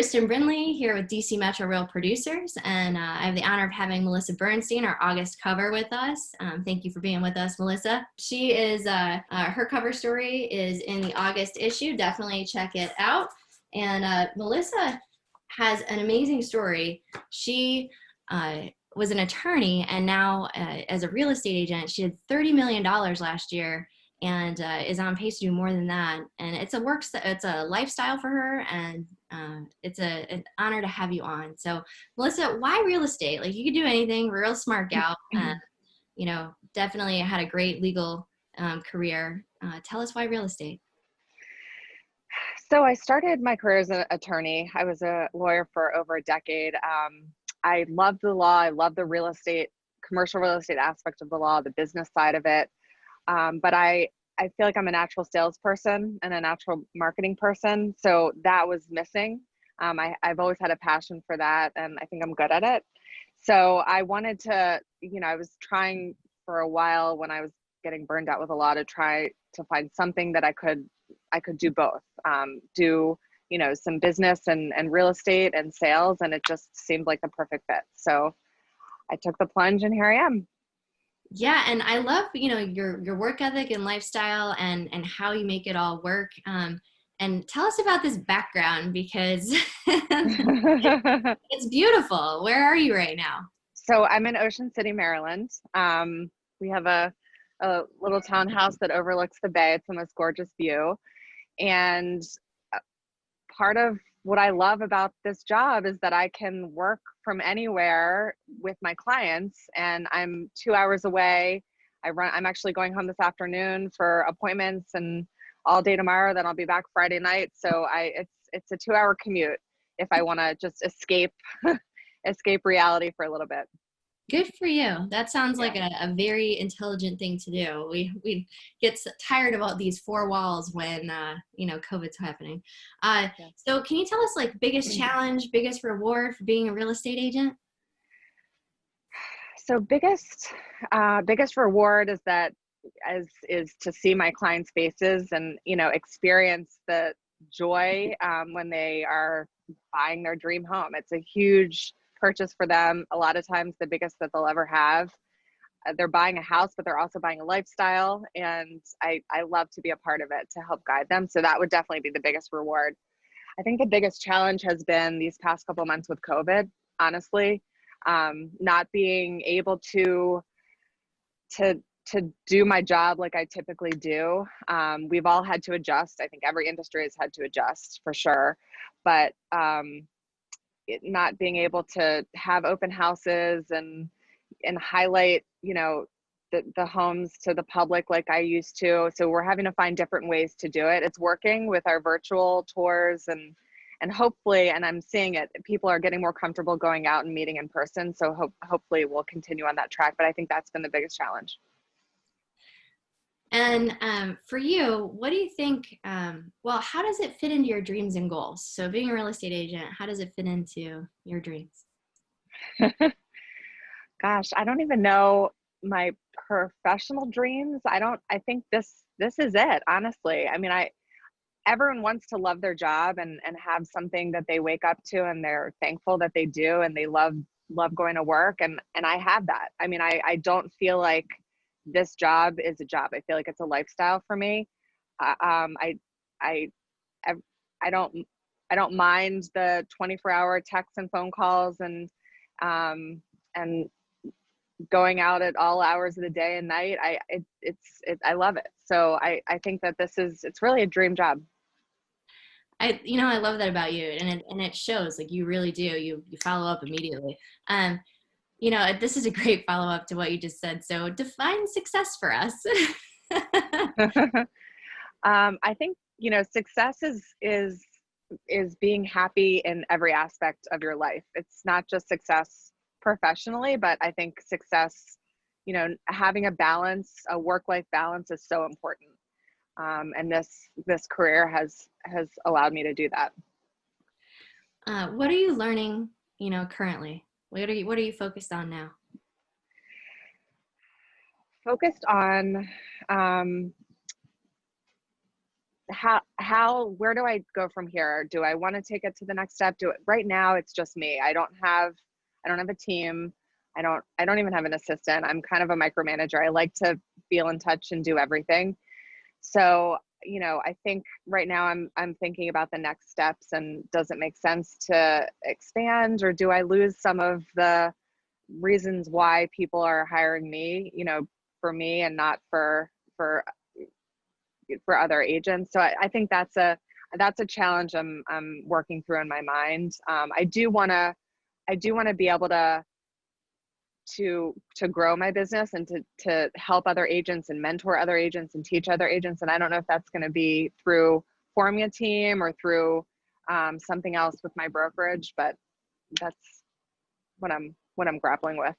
Kristin Brindley here with DC Metro Real Producers, and I have the honor of having Melissa Bernstein, our August cover, with us. Thank you for being with us, Melissa. She is, her cover story is in the August issue. Definitely check it out. And Melissa has an amazing story. She was an attorney, and now as a real estate agent, she had $30 million last year, and is on pace to do more than that. And it's a lifestyle for her, and it's an honor to have you on. So Melissa, why real estate? Like, you could do anything, real smart gal, and definitely had a great legal career. Tell us why real estate. So I started my career as an attorney. I was a lawyer for over a decade. I love the law. I love the real estate, commercial real estate aspect of the law, the business side of it. But I feel like I'm a natural salesperson and a natural marketing person. So that was missing. I've always had a passion for that, and I think I'm good at it. So I wanted to, I was trying for a while when I was getting burned out with a law to try to find something that I could do both, do some business and real estate and sales, and it just seemed like the perfect fit. So I took the plunge, and here I am. Yeah, and I love your work ethic and lifestyle and how you make it all work. And tell us about this background, because it's beautiful. Where are you right now? So I'm in Ocean City, Maryland. We have a little townhouse that overlooks the bay. It's the most gorgeous view. And part of what I love about this job is that I can work from anywhere with my clients, and I'm 2 hours away. I'm actually going home this afternoon for appointments and all day tomorrow. Then I'll be back Friday night. So it's a 2-hour commute if I want to just escape reality for a little bit. Good for you. That sounds like a very intelligent thing to do. We get tired about these four walls when COVID's happening. So can you tell us, like, biggest challenge, biggest reward for being a real estate agent? So biggest reward is to see my clients' faces and experience the joy when they are buying their dream home. It's a huge purchase for them. A lot of times the biggest that they'll ever have. They're buying a house, but they're also buying a lifestyle. And I love to be a part of it to help guide them. So that would definitely be the biggest reward. I think the biggest challenge has been these past couple months with COVID, honestly, not being able to do my job like I typically do. We've all had to adjust. I think every industry has had to adjust for sure, but not being able to have open houses and highlight, the homes to the public like I used to. So we're having to find different ways to do it. It's working with our virtual tours, and hopefully, and I'm seeing it, people are getting more comfortable going out and meeting in person. So hopefully we'll continue on that track. But I think that's been the biggest challenge. And for you, what do you think, how does it fit into your dreams and goals? So being a real estate agent, how does it fit into your dreams? Gosh, I don't even know my professional dreams. I think this is it, honestly. I mean, everyone wants to love their job and have something that they wake up to and they're thankful that they do, and they love going to work. And I have that. I mean, I don't feel like this job is a job. I feel like it's a lifestyle for me. I don't mind the 24-hour texts and phone calls and going out at all hours of the day and night. I love it. So I think that it's really a dream job. I love that about you, and it shows. Like, you really do. You follow up immediately. This is a great follow-up to what you just said. So define success for us. I think, success is being happy in every aspect of your life. It's not just success professionally, but I think success, having a balance, a work-life balance is so important. And this career has allowed me to do that. What are you learning, currently? What are you focused on now? Focused on where do I go from here? Do I want to take it to the next step? Right now it's just me. I don't have a team. I don't even have an assistant. I'm kind of a micromanager. I like to feel in touch and do everything. So, I think right now I'm thinking about the next steps, and does it make sense to expand, or do I lose some of the reasons why people are hiring me, for me and not for other agents. So I think that's a challenge I'm working through in my mind. I do want to be able to grow my business and to help other agents and mentor other agents and teach other agents. And I don't know if that's going to be through forming a team or through something else with my brokerage, but that's what I'm grappling with.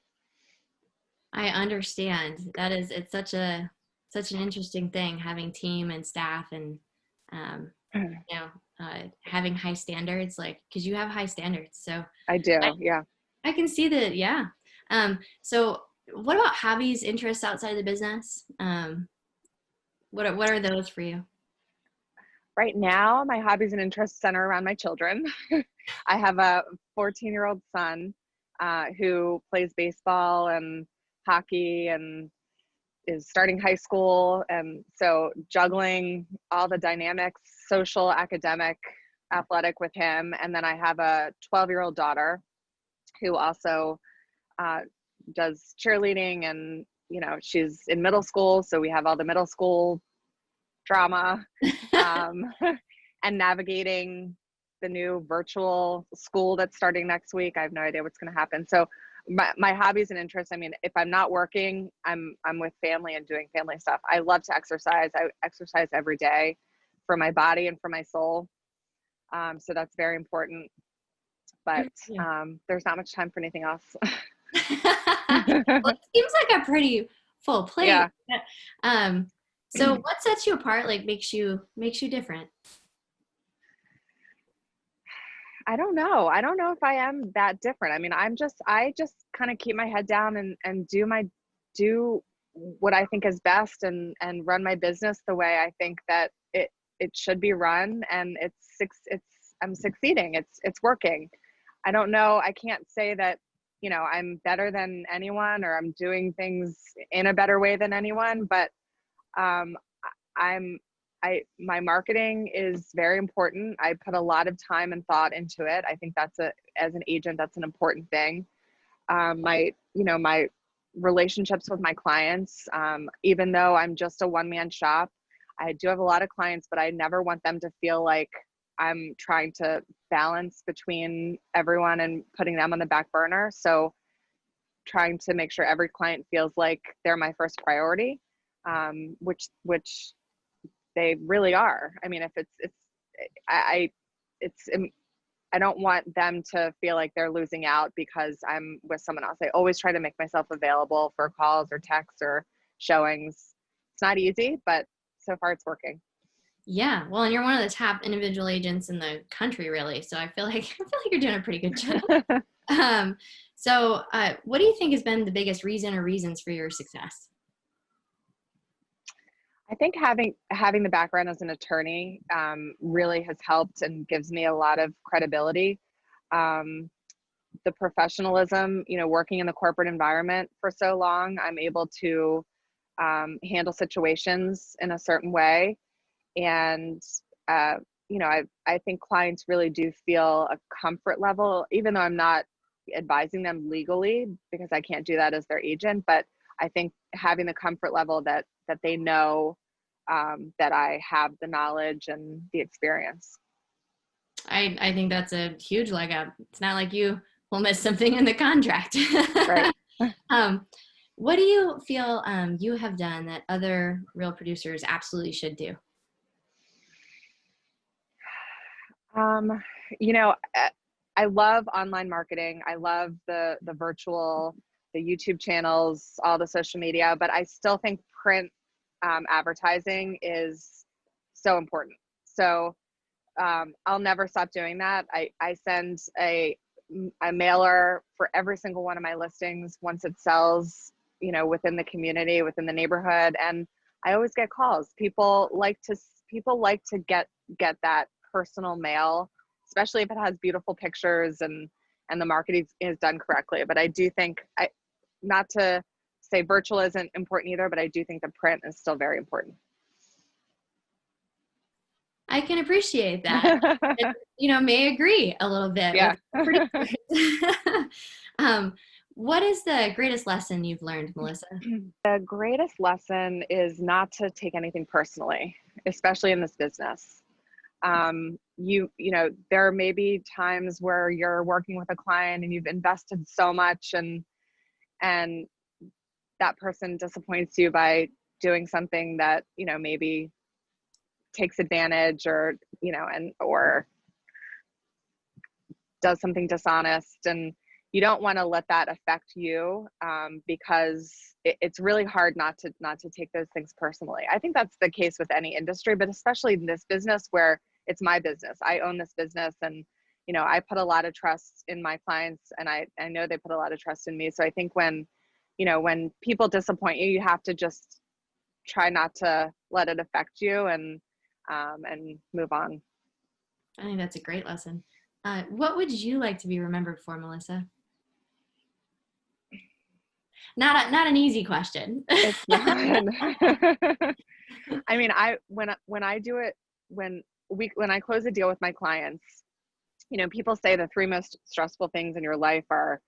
I understand. It's such an interesting thing, having team and staff, and having high standards, like, because you have high standards. So I do. Yeah. I can see that. Yeah. So what about hobbies, interests outside of the business? What are those for you? Right now, my hobbies and interests center around my children. I have a 14-year-old son who plays baseball and hockey and is starting high school. And so juggling all the dynamics, social, academic, athletic with him. And then I have a 12-year-old daughter who also does cheerleading, and, she's in middle school. So we have all the middle school drama and navigating the new virtual school that's starting next week. I have no idea what's going to happen. So my hobbies and interests, I mean, if I'm not working, I'm with family and doing family stuff. I love to exercise. I exercise every day for my body and for my soul. So that's very important. But there's not much time for anything else. Well, it seems like a pretty full plate. Yeah. So what sets you apart, like makes you different? I don't know. I don't know if I am that different. I mean, I just kind of keep my head down and do what I think is best, and run my business the way I think that it should be run. And I'm succeeding. It's working. I don't know. I can't say that, I'm better than anyone, or I'm doing things in a better way than anyone, but my marketing is very important. I put a lot of time and thought into it. I think as an agent, that's an important thing. My relationships with my clients, even though I'm just a one-man shop, I do have a lot of clients, but I never want them to feel like I'm trying to balance between everyone and putting them on the back burner. So trying to make sure every client feels like they're my first priority, which they really are. I mean, if I don't want them to feel like they're losing out because I'm with someone else. I always try to make myself available for calls or texts or showings. It's not easy, but so far it's working. Yeah, well, and you're one of the top individual agents in the country, really. So I feel like you're doing a pretty good job. So what do you think has been the biggest reason or reasons for your success? I think having the background as an attorney really has helped and gives me a lot of credibility. The professionalism, working in the corporate environment for so long, I'm able to handle situations in a certain way. And, I think clients really do feel a comfort level, even though I'm not advising them legally because I can't do that as their agent. But I think having the comfort level that they know that I have the knowledge and the experience. I think that's a huge leg up. It's not like you will miss something in the contract. Right. What do you feel you have done that other real producers absolutely should do? I love online marketing. I love the virtual, the YouTube channels, all the social media, but I still think print advertising is so important. So I'll never stop doing that. I send a mailer for every single one of my listings once it sells, within the community, within the neighborhood. And I always get calls. People people like to get that personal mail, especially if it has beautiful pictures and the marketing is done correctly. But I do think, not to say virtual isn't important either, but I do think the print is still very important. I can appreciate that. And, may agree a little bit. Yeah. What is the greatest lesson you've learned, Melissa? The greatest lesson is not to take anything personally, especially in this business. There may be times where you're working with a client and you've invested so much, and that person disappoints you by doing something that, maybe takes advantage or does something dishonest, and you don't want to let that affect you, because it's really hard not to take those things personally. I think that's the case with any industry, but especially in this business where it's my business. I own this business, and I put a lot of trust in my clients, and I know they put a lot of trust in me. So I think when people disappoint you, you have to just try not to let it affect you, and move on. I think that's a great lesson. What would you like to be remembered for, Melissa? Not an easy question. It's not. I mean, when I do it, when I close a deal with my clients, people say the 3 most stressful things in your life are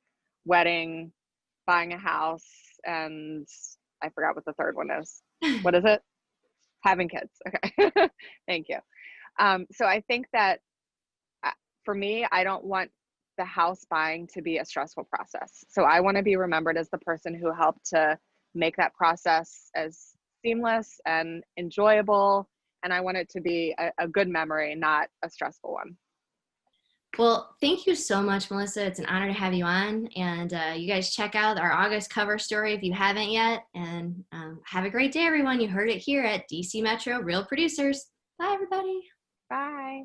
wedding, buying a house, and I forgot what the third one is. What is it? Having kids. Okay. Thank you. So I think that for me, I don't want the house buying to be a stressful process. So I want to be remembered as the person who helped to make that process as seamless and enjoyable. And I want it to be a good memory, not a stressful one. Well, thank you so much, Melissa. It's an honor to have you on. And you guys check out our August cover story if you haven't yet. And have a great day, everyone. You heard it here at DC Metro Real Producers. Bye, everybody. Bye.